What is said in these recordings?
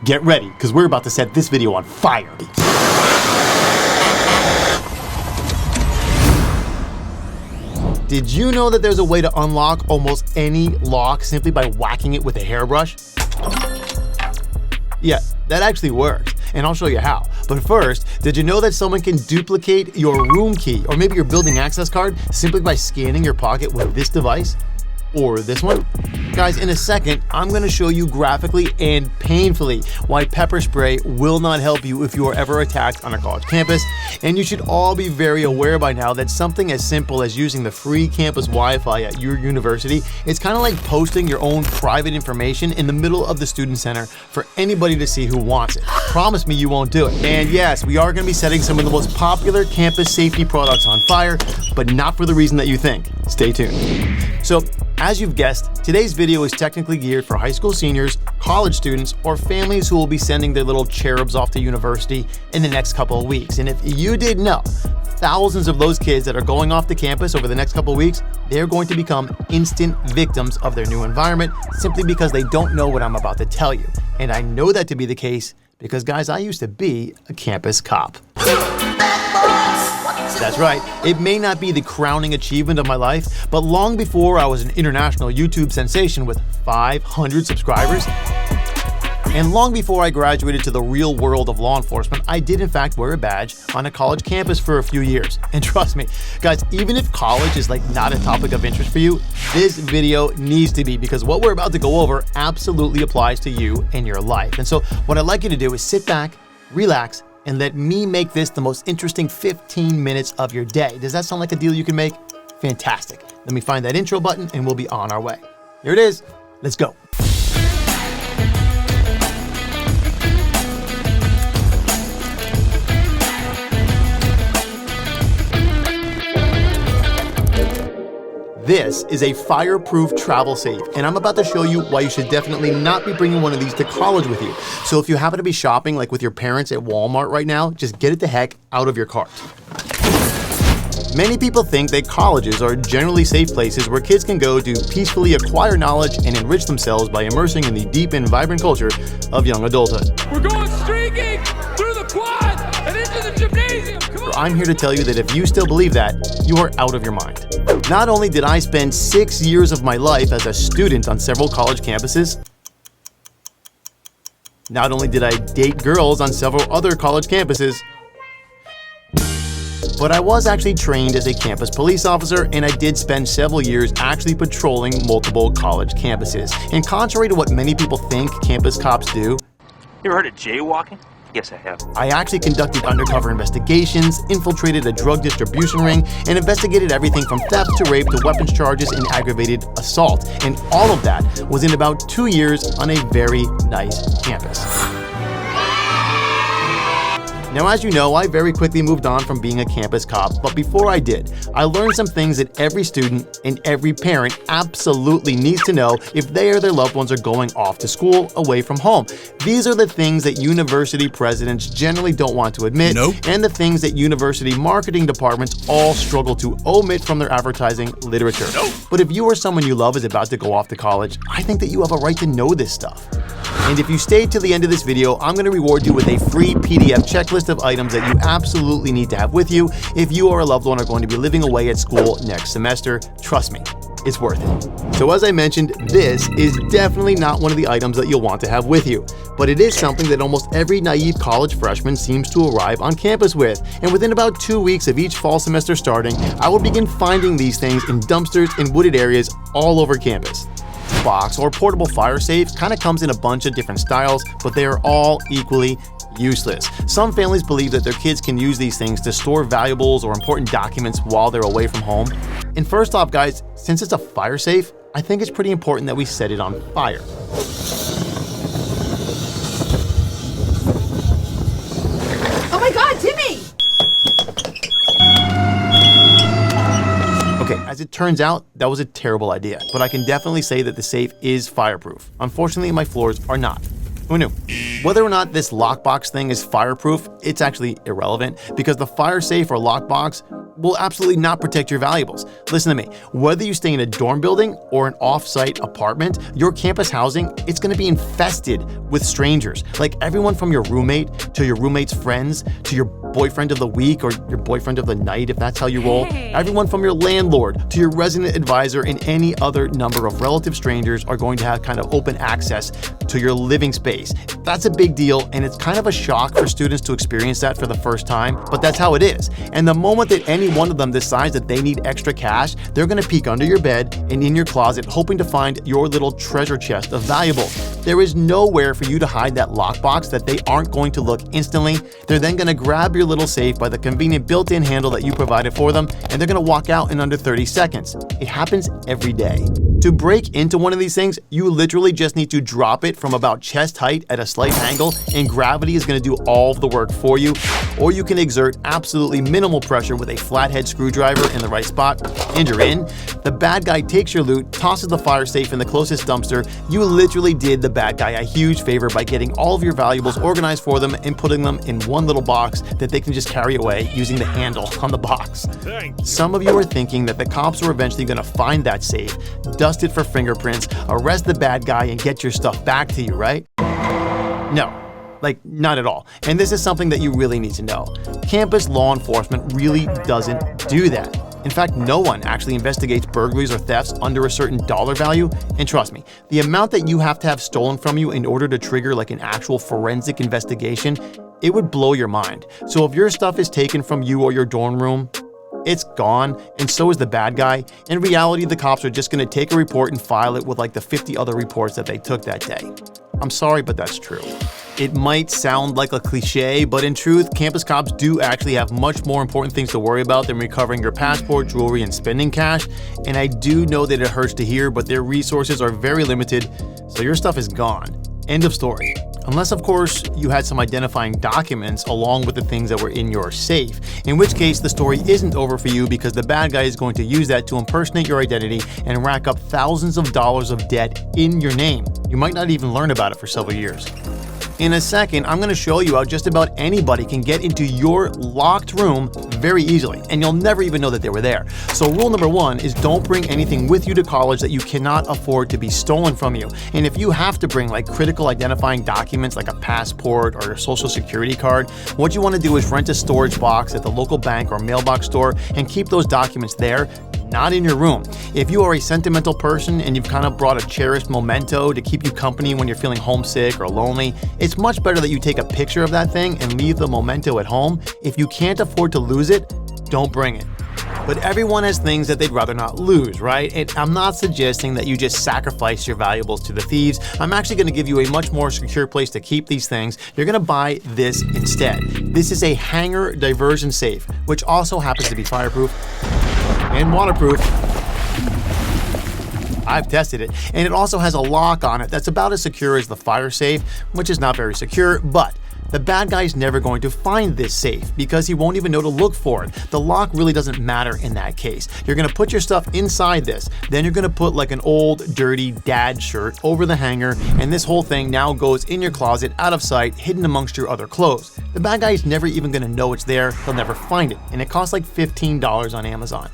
Get ready, because we're about to set this video on fire. Did you know that there's a way to unlock almost any lock simply by whacking it with a hairbrush? Yeah, that actually works, and I'll show you how. But first, did you know that someone can duplicate your room key or maybe your building access card simply by scanning your pocket with this device? Or this one? Guys, in a second, I'm gonna show you graphically and painfully why pepper spray will not help you if you are ever attacked on a college campus. And you should all be very aware by now that something as simple as using the free campus Wi-Fi at your university is kind of like posting your own private information in the middle of the student center for anybody to see who wants it. Promise me you won't do it. And yes, we are gonna be setting some of the most popular campus safety products on fire, but not for the reason that you think. Stay tuned. So, as you've guessed, today's video is technically geared for high school seniors, college students, or families who will be sending their little cherubs off to university in the next couple of weeks. And if you didn't know, thousands of those kids that are going off to campus over the next couple of weeks, they're going to become instant victims of their new environment simply because they don't know what I'm about to tell you. And I know that to be the case because, guys, I used to be a campus cop. That's right, it may not be the crowning achievement of my life, but long before I was an international YouTube sensation with 500 subscribers, and long before I graduated to the real world of law enforcement, I did in fact wear a badge on a college campus for a few years. And trust me, guys, even if college is not a topic of interest for you, this video needs to be, because what we're about to go over absolutely applies to you and your life. And so what I'd like you to do is sit back, relax, and let me make this the most interesting 15 minutes of your day. Does that sound like a deal you can make? Fantastic. Let me find that intro button and we'll be on our way. Here it is. Let's go. This is a fireproof travel safe, and I'm about to show you why you should definitely not be bringing one of these to college with you. So if you happen to be shopping with your parents at Walmart right now, just get it the heck out of your cart. Many people think that colleges are generally safe places where kids can go to peacefully acquire knowledge and enrich themselves by immersing in the deep and vibrant culture of young adulthood. We're going streaking through the quad and into the gymnasium. Come on. I'm here to tell you that if you still believe that, you are out of your mind. Not only did I spend 6 years of my life as a student on several college campuses, not only did I date girls on several other college campuses, but I was actually trained as a campus police officer, and I did spend several years actually patrolling multiple college campuses. And contrary to what many people think campus cops do, You ever heard of jaywalking? Yes, I have. I actually conducted undercover investigations, infiltrated a drug distribution ring, and investigated everything from theft to rape to weapons charges and aggravated assault. And all of that was in about 2 years on a very nice campus. Now, as you know, I very quickly moved on from being a campus cop, but before I did, I learned some things that every student and every parent absolutely needs to know if they or their loved ones are going off to school away from home. These are the things that university presidents generally don't want to admit, and the things that university marketing departments all struggle to omit from their advertising literature. But if you or someone you love is about to go off to college, I think that you have a right to know this stuff. And if you stay till the end of this video, I'm going to reward you with a free PDF checklist of items that you absolutely need to have with you if you or a loved one are going to be living away at school next semester. Trust me, it's worth it. So as I mentioned, this is definitely not one of the items that you'll want to have with you, but it is something that almost every naive college freshman seems to arrive on campus with. And within about 2 weeks of each fall semester starting, I will begin finding these things in dumpsters in wooded areas all over campus. Box or portable fire safe kind of comes in a bunch of different styles, but they are all equally useless. Some families believe that their kids can use these things to store valuables or important documents while they're away from home. And first off, guys, since it's a fire safe, I think it's pretty important that we set it on fire. Oh my God, Timmy! Okay, as it turns out, that was a terrible idea, but I can definitely say that the safe is fireproof. Unfortunately, my floors are not. Who knew? Whether or not this lockbox thing is fireproof, it's actually irrelevant because the fire safe or lockbox will absolutely not protect your valuables. Listen to me, whether you stay in a dorm building or an off-site apartment, your campus housing, it's going to be infested with strangers. Like everyone from your roommate to your roommate's friends to your boyfriend of the week or your boyfriend of the night, if that's how you roll. Everyone from your landlord to your resident advisor and any other number of relative strangers are going to have kind of open access to your living space. That's a big deal, and it's kind of a shock for students to experience that for the first time, but that's how it is. And the moment that any one of them decides that they need extra cash, they're going to peek under your bed and in your closet hoping to find your little treasure chest of valuables. There is nowhere for you to hide that lockbox that they aren't going to look instantly. They're then going to grab your little safe by the convenient built-in handle that you provided for them, and they're going to walk out in under 30 seconds. It happens every day. To break into one of these things, you literally just need to drop it from about chest height at a slight angle, and gravity is going to do all of the work for you. Or you can exert absolutely minimal pressure with a flathead screwdriver in the right spot, and you're in. The bad guy takes your loot, tosses the fire safe in the closest dumpster. You literally did the bad guy a huge favor by getting all of your valuables organized for them and putting them in one little box that they can just carry away using the handle on the box. Some of you are thinking that the cops are eventually going to find that safe, dust it for fingerprints, arrest the bad guy, and get your stuff back to you, right? No. Like, not at all. And this is something that you really need to know. Campus law enforcement really doesn't do that. In fact, no one actually investigates burglaries or thefts under a certain dollar value. And trust me, the amount that you have to have stolen from you in order to trigger like an actual forensic investigation, it would blow your mind. So if your stuff is taken from you or your dorm room, it's gone, and so is the bad guy. In reality, the cops are just going to take a report and file it with like the 50 other reports that they took that day. I'm sorry, but that's true. It might sound like a cliche, but in truth, campus cops do actually have much more important things to worry about than recovering your passport, jewelry, and spending cash. And I do know that it hurts to hear, but their resources are very limited, so your stuff is gone. End of story. Unless, of course, you had some identifying documents along with the things that were in your safe, in which case the story isn't over for you because the bad guy is going to use that to impersonate your identity and rack up thousands of dollars of debt in your name. You might not even learn about it for several years. In a second, I'm going to show you how just about anybody can get into your locked room very easily, and you'll never even know that they were there. So rule number 1 is don't bring anything with you to college that you cannot afford to be stolen from you. And if you have to bring like critical identifying documents like a passport or a social security card, what you want to do is rent a storage box at the local bank or mailbox store and keep those documents there, not in your room. If you are a sentimental person and you've kind of brought a cherished memento to keep you company when you're feeling homesick or lonely, it's much better that you take a picture of that thing and leave the memento at home. If you can't afford to lose it, don't bring it. But everyone has things that they'd rather not lose, right? And I'm not suggesting that you just sacrifice your valuables to the thieves. I'm actually going to give you a much more secure place to keep these things. You're going to buy this instead. This is a hanger diversion safe, which also happens to be fireproof and waterproof. I've tested it, and it also has a lock on it that's about as secure as the fire safe, which is not very secure, but the bad guy's never going to find this safe because he won't even know to look for it. The lock really doesn't matter in that case. You're going to put your stuff inside this, then you're going to put like an old dirty dad shirt over the hanger, and this whole thing now goes in your closet, out of sight, hidden amongst your other clothes. The bad guy's never even going to know it's there, he'll never find it, and it costs like $15 on Amazon.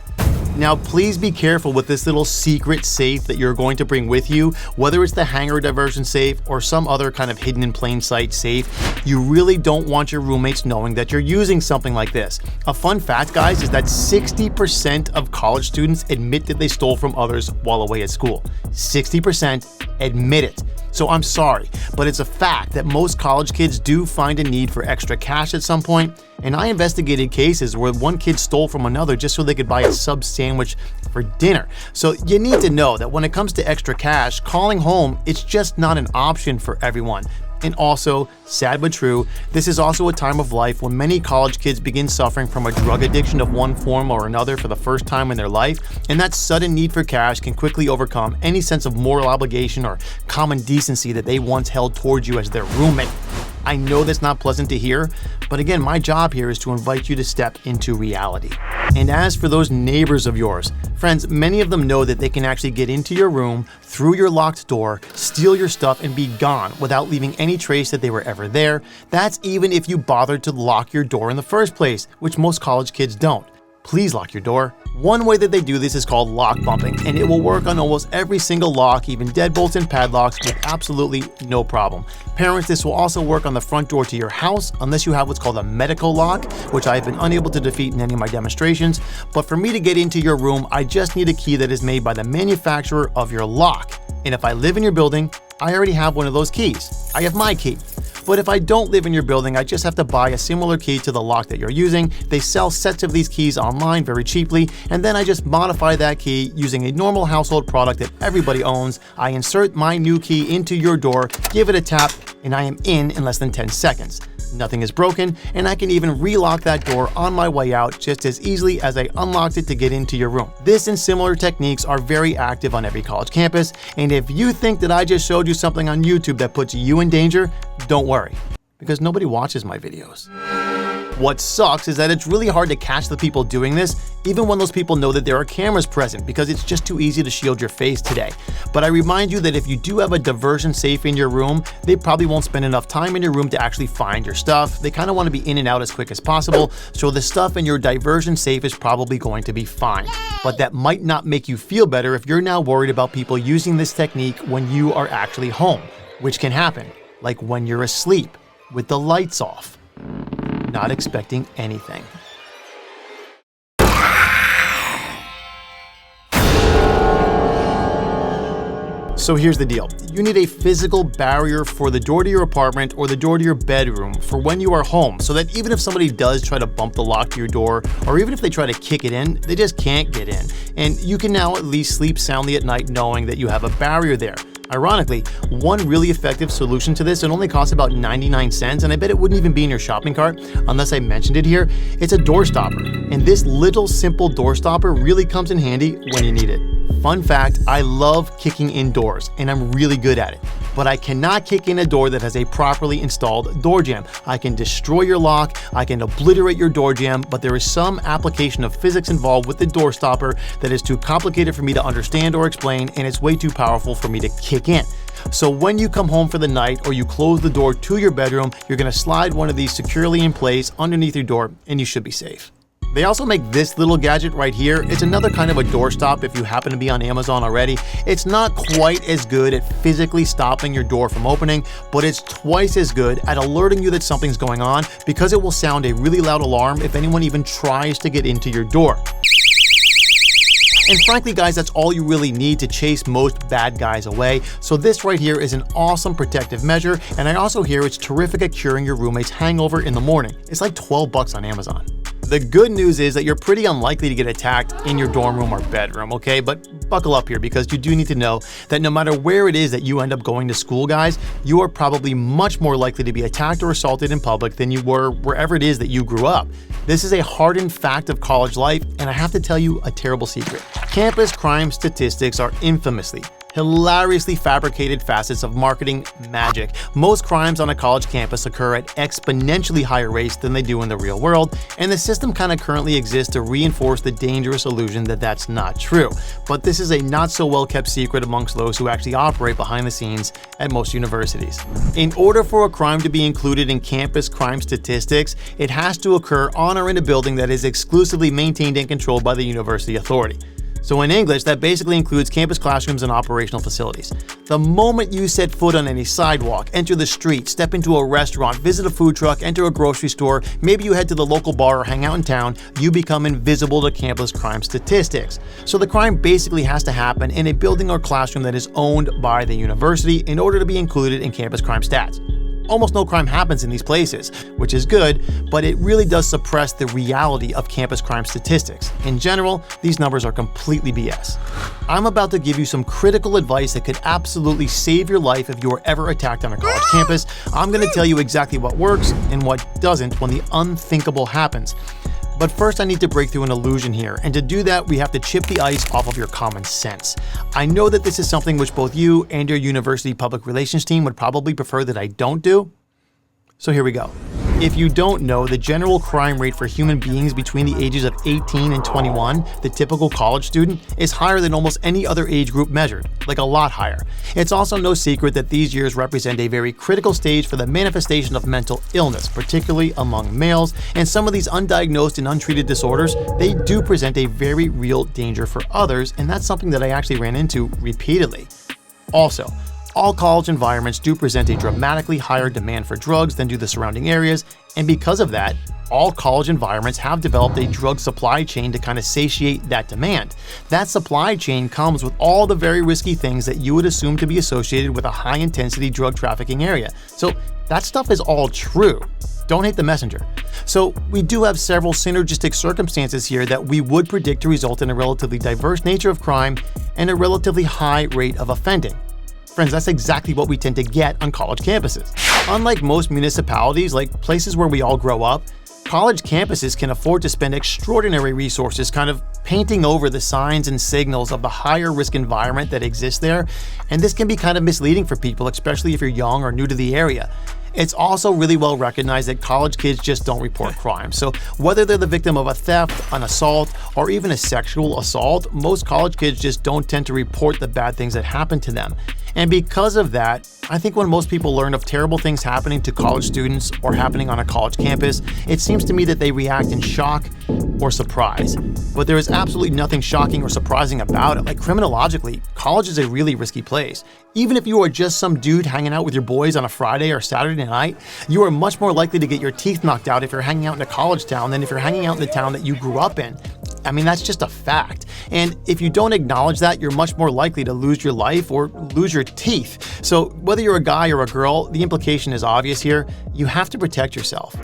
Now, please be careful with this little secret safe that you're going to bring with you, whether it's the hanger diversion safe or some other kind of hidden in plain sight safe. You really don't want your roommates knowing that you're using something like this. A fun fact, guys, is that 60% of college students admit that they stole from others while away at school. 60% admit it. So I'm sorry, but it's a fact that most college kids do find a need for extra cash at some point, and I investigated cases where one kid stole from another just so they could buy a sub sandwich for dinner. So you need to know that when it comes to extra cash, calling home, it's just not an option for everyone. And also, sad but true, this is also a time of life when many college kids begin suffering from a drug addiction of one form or another for the first time in their life, and that sudden need for cash can quickly overcome any sense of moral obligation or common decency that they once held towards you as their roommate. I know that's not pleasant to hear, but again, my job here is to invite you to step into reality. And as for those neighbors of yours, friends, many of them know that they can actually get into your room through your locked door, steal your stuff, and be gone without leaving any trace that they were ever there. That's even if you bothered to lock your door in the first place, which most college kids don't. Please lock your door. One way that they do this is called lock bumping, and it will work on almost every single lock, even deadbolts and padlocks, with absolutely no problem. Parents, this will also work on the front door to your house, unless you have what's called a medical lock, which I have been unable to defeat in any of my demonstrations. But for me to get into your room, I just need a key that is made by the manufacturer of your lock. And if I live in your building, I already have one of those keys. I have my key. But if I don't live in your building, I just have to buy a similar key to the lock that you're using. They sell sets of these keys online very cheaply, and then I just modify that key using a normal household product that everybody owns. I insert my new key into your door, give it a tap, and I am in less than 10 seconds. Nothing is broken, and I can even relock that door on my way out just as easily as I unlocked it to get into your room. This and similar techniques are very active on every college campus, and if you think that I just showed you something on YouTube that puts you in danger, don't worry, because nobody watches my videos. What sucks is that it's really hard to catch the people doing this, even when those people know that there are cameras present, because it's just too easy to shield your face today. But I remind you that if you do have a diversion safe in your room, they probably won't spend enough time in your room to actually find your stuff. They kind of want to be in and out as quick as possible, so the stuff in your diversion safe is probably going to be fine. But that might not make you feel better if you're now worried about people using this technique when you are actually home, which can happen, like when you're asleep with the lights off, not expecting anything. So here's the deal. You need a physical barrier for the door to your apartment or the door to your bedroom for when you are home, so that even if somebody does try to bump the lock to your door, or even if they try to kick it in, they just can't get in. And you can now at least sleep soundly at night knowing that you have a barrier there. Ironically, one really effective solution to this, it only costs about 99 cents, and I bet it wouldn't even be in your shopping cart unless I mentioned it here. It's a door stopper, and this little simple door stopper really comes in handy when you need it. Fun fact, I love kicking in doors, and I'm really good at it. But I cannot kick in a door that has a properly installed door jamb. I can destroy your lock, I can obliterate your door jamb, but there is some application of physics involved with the door stopper that is too complicated for me to understand or explain, and it's way too powerful for me to kick in. So when you come home for the night or you close the door to your bedroom, you're going to slide one of these securely in place underneath your door, and you should be safe. They also make this little gadget right here. It's another kind of a doorstop if you happen to be on Amazon already. It's not quite as good at physically stopping your door from opening, but it's twice as good at alerting you that something's going on, because it will sound a really loud alarm if anyone even tries to get into your door. And frankly, guys, that's all you really need to chase most bad guys away. So this right here is an awesome protective measure, and I also hear it's terrific at curing your roommate's hangover in the morning. It's like 12 bucks on Amazon. The good news is that you're pretty unlikely to get attacked in your dorm room or bedroom, okay? But buckle up here, because you do need to know that no matter where it is that you end up going to school, guys, you are probably much more likely to be attacked or assaulted in public than you were wherever it is that you grew up. This is a hardened fact of college life, and I have to tell you a terrible secret. Campus crime statistics are infamously, hilariously fabricated facets of marketing magic. Most crimes on a college campus occur at exponentially higher rates than they do in the real world, and the system kind of currently exists to reinforce the dangerous illusion that that's not true. But this is a not so well kept secret amongst those who actually operate behind the scenes at most universities. In order for a crime to be included in campus crime statistics, it has to occur on or in a building that is exclusively maintained and controlled by the university authority. So in English, that basically includes campus classrooms and operational facilities. The moment you set foot on any sidewalk, enter the street, step into a restaurant, visit a food truck, enter a grocery store, maybe you head to the local bar or hang out in town, you become invisible to campus crime statistics. So the crime basically has to happen in a building or classroom that is owned by the university in order to be included in campus crime stats. Almost no crime happens in these places, which is good, but it really does suppress the reality of campus crime statistics. In general, these numbers are completely BS. I'm about to give you some critical advice that could absolutely save your life if you are ever attacked on a college campus. I'm going to tell you exactly what works and what doesn't when the unthinkable happens. But first, I need to break through an illusion here, and to do that, we have to chip the ice off of your common sense. I know that this is something which both you and your university public relations team would probably prefer that I don't do, so here we go. If you don't know, the general crime rate for human beings between the ages of 18 and 21, the typical college student, is higher than almost any other age group measured, like a lot higher. It's also no secret that these years represent a very critical stage for the manifestation of mental illness, particularly among males, and some of these undiagnosed and untreated disorders, they do present a very real danger for others, and that's something that I actually ran into repeatedly. Also, all college environments do present a dramatically higher demand for drugs than do the surrounding areas, and because of that, all college environments have developed a drug supply chain to kind of satiate that demand. That supply chain comes with all the very risky things that you would assume to be associated with a high-intensity drug trafficking area. So that stuff is all true. Don't hate the messenger. So we do have several synergistic circumstances here that we would predict to result in a relatively diverse nature of crime and a relatively high rate of offending. Friends, that's exactly what we tend to get on college campuses. Unlike most municipalities, like places where we all grow up, college campuses can afford to spend extraordinary resources kind of painting over the signs and signals of the higher risk environment that exists there, and this can be kind of misleading for people, especially if you're young or new to the area. It's also really well recognized that college kids just don't report crime. So whether they're the victim of a theft, an assault, or even a sexual assault, most college kids just don't tend to report the bad things that happen to them. And because of that, I think when most people learn of terrible things happening to college students or happening on a college campus, it seems to me that they react in shock or surprise. But there is absolutely nothing shocking or surprising about it. Like, criminologically, college is a really risky place. Even if you are just some dude hanging out with your boys on a Friday or Saturday night, you are much more likely to get your teeth knocked out if you're hanging out in a college town than if you're hanging out in the town that you grew up in. I mean, that's just a fact. And if you don't acknowledge that, you're much more likely to lose your life or lose your teeth. So whether you're a guy or a girl, the implication is obvious here. You have to protect yourself.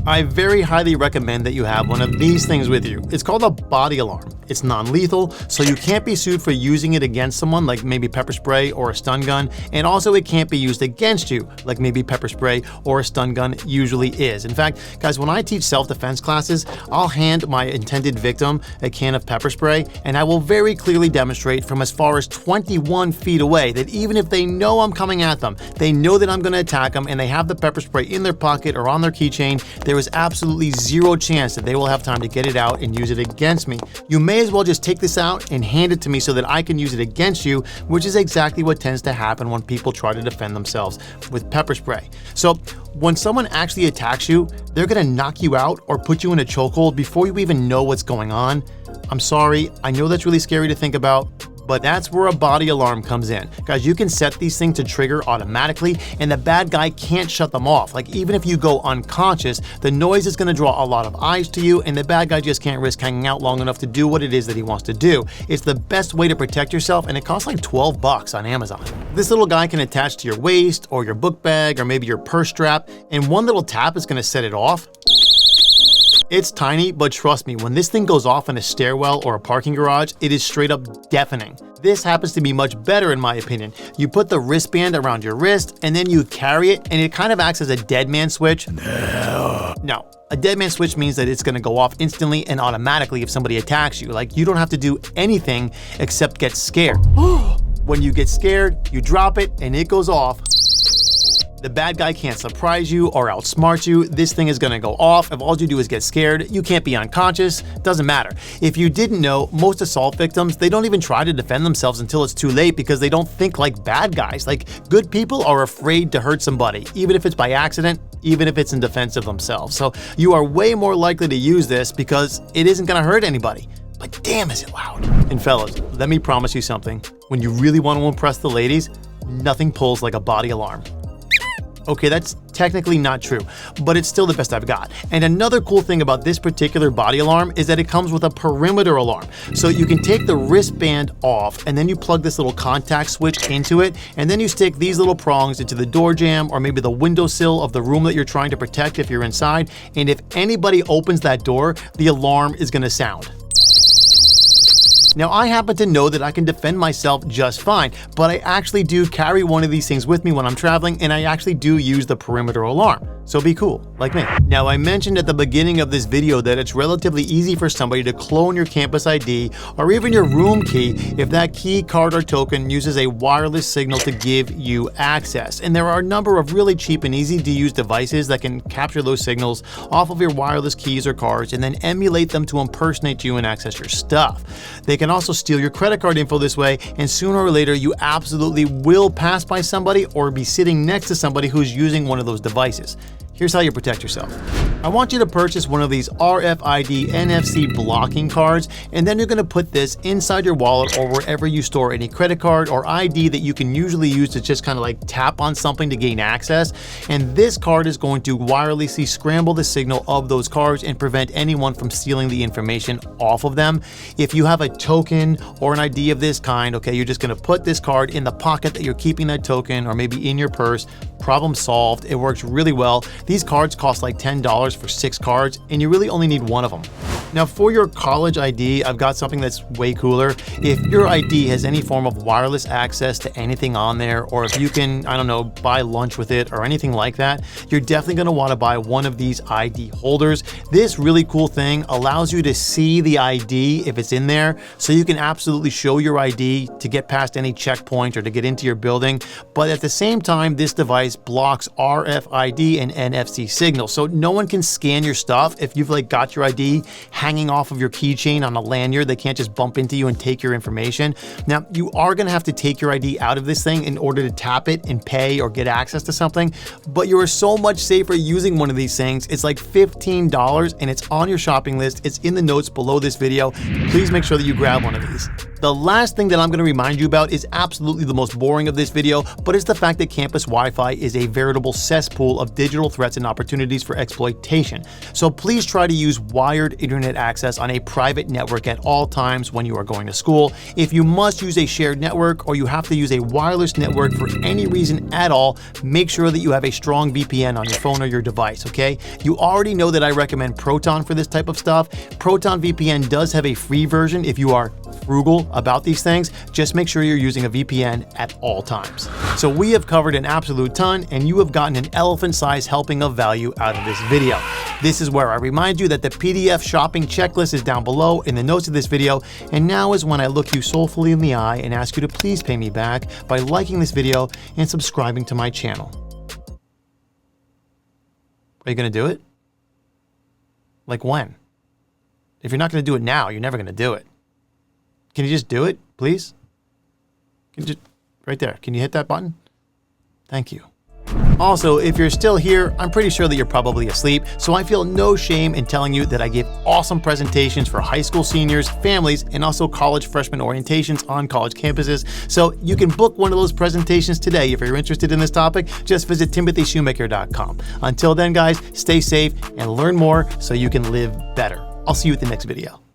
I very highly recommend that you have one of these things with you. It's called a body alarm. It's non-lethal, so you can't be sued for using it against someone, like maybe pepper spray or a stun gun, and also it can't be used against you, like maybe pepper spray or a stun gun usually is. In fact, guys, when I teach self-defense classes, I'll hand my intended victim a can of pepper spray, and I will very clearly demonstrate from as far as 21 feet away that even if they know I'm coming at them, they know that I'm going to attack them, and they have the pepper spray in their pocket or on their keychain, there is absolutely zero chance that they will have time to get it out and use it against me. You may as well just take this out and hand it to me so that I can use it against you, which is exactly what tends to happen when people try to defend themselves with pepper spray. So when someone actually attacks you, they're going to knock you out or put you in a chokehold before you even know what's going on. I'm sorry, I know that's really scary to think about, but that's where a body alarm comes in. Guys, you can set these things to trigger automatically, and the bad guy can't shut them off. Like, even if you go unconscious, the noise is going to draw a lot of eyes to you, and the bad guy just can't risk hanging out long enough to do what it is that he wants to do. It's the best way to protect yourself, and it costs like $12 on Amazon. This little guy can attach to your waist or your book bag or maybe your purse strap, and one little tap is going to set it off. It's tiny, but trust me, when this thing goes off in a stairwell or a parking garage, it is straight up deafening. This happens to be much better in my opinion. You put the wristband around your wrist and then you carry it, and it kind of acts as a dead man switch. No. A dead man switch means that it's going to go off instantly and automatically if somebody attacks you. Like, you don't have to do anything except get scared. When you get scared, you drop it and it goes off. The bad guy can't surprise you or outsmart you. This thing is going to go off. If all you do is get scared, you can't be unconscious. Doesn't matter. If you didn't know, most assault victims, they don't even try to defend themselves until it's too late because they don't think like bad guys. Like, good people are afraid to hurt somebody, even if it's by accident, even if it's in defense of themselves. So you are way more likely to use this because it isn't going to hurt anybody. But damn, is it loud. And fellas, let me promise you something. When you really want to impress the ladies, nothing pulls like a body alarm. Okay, that's technically not true, but it's still the best I've got. And another cool thing about this particular body alarm is that it comes with a perimeter alarm. So you can take the wristband off and then you plug this little contact switch into it, and then you stick these little prongs into the door jamb or maybe the windowsill of the room that you're trying to protect if you're inside. And if anybody opens that door, the alarm is going to sound. Now, I happen to know that I can defend myself just fine, but I actually do carry one of these things with me when I'm traveling, and I actually do use the perimeter alarm. So be cool, like me. Now, I mentioned at the beginning of this video that it's relatively easy for somebody to clone your campus ID or even your room key if that key, card, or token uses a wireless signal to give you access. And there are a number of really cheap and easy to use devices that can capture those signals off of your wireless keys or cards and then emulate them to impersonate you and access your stuff. They can also steal your credit card info this way, and sooner or later you absolutely will pass by somebody or be sitting next to somebody who's using one of those devices. Here's how you protect yourself. I want you to purchase one of these RFID NFC blocking cards, and then you're going to put this inside your wallet or wherever you store any credit card or ID that you can usually use to just kind of like tap on something to gain access. And this card is going to wirelessly scramble the signal of those cards and prevent anyone from stealing the information off of them. If you have a token or an ID of this kind, okay, you're just going to put this card in the pocket that you're keeping that token or maybe in your purse. Problem solved. It works really well. These cards cost like $10 for 6 cards, and you really only need one of them. Now, for your college ID, I've got something that's way cooler. If your ID has any form of wireless access to anything on there, or if you can, I don't know, buy lunch with it or anything like that, you're definitely going to want to buy one of these ID holders. This really cool thing allows you to see the ID if it's in there, so you can absolutely show your ID to get past any checkpoint or to get into your building. But at the same time, this device blocks RFID and NFC signals, so no one can scan your stuff. If you've like got your ID hanging off of your keychain on a lanyard, they can't just bump into you and take your information. Now, you are going to have to take your ID out of this thing in order to tap it and pay or get access to something, but you are so much safer using one of these things. It's like $15 and it's on your shopping list. It's in the notes below this video. Please make sure that you grab one of these. The last thing that I'm going to remind you about is absolutely the most boring of this video, but it's the fact that campus Wi-Fi is a veritable cesspool of digital threats and opportunities for exploitation. So please try to use wired internet access on a private network at all times when you are going to school. If you must use a shared network or you have to use a wireless network for any reason at all, make sure that you have a strong VPN on your phone or your device, okay? You already know that I recommend Proton for this type of stuff. Proton VPN does have a free version if you are frugal about these things. Just make sure you're using a VPN at all times. So we have covered an absolute ton, and you have gotten an elephant-sized helping of value out of this video. This is where I remind you that the PDF shopping checklist is down below in the notes of this video, and now is when I look you soulfully in the eye and ask you to please pay me back by liking this video and subscribing to my channel. Are you going to do it? Like when? If you're not going to do it now, you're never going to do it. Can you just do it, please? Can you just, right there, can you hit that button? Thank you. Also, if you're still here, I'm pretty sure that you're probably asleep, so I feel no shame in telling you that I give awesome presentations for high school seniors, families, and also college freshman orientations on college campuses. So you can book one of those presentations today if you're interested in this topic. Just visit timothyshoemaker.com. Until then, guys, stay safe and learn more so you can live better. I'll see you at the next video.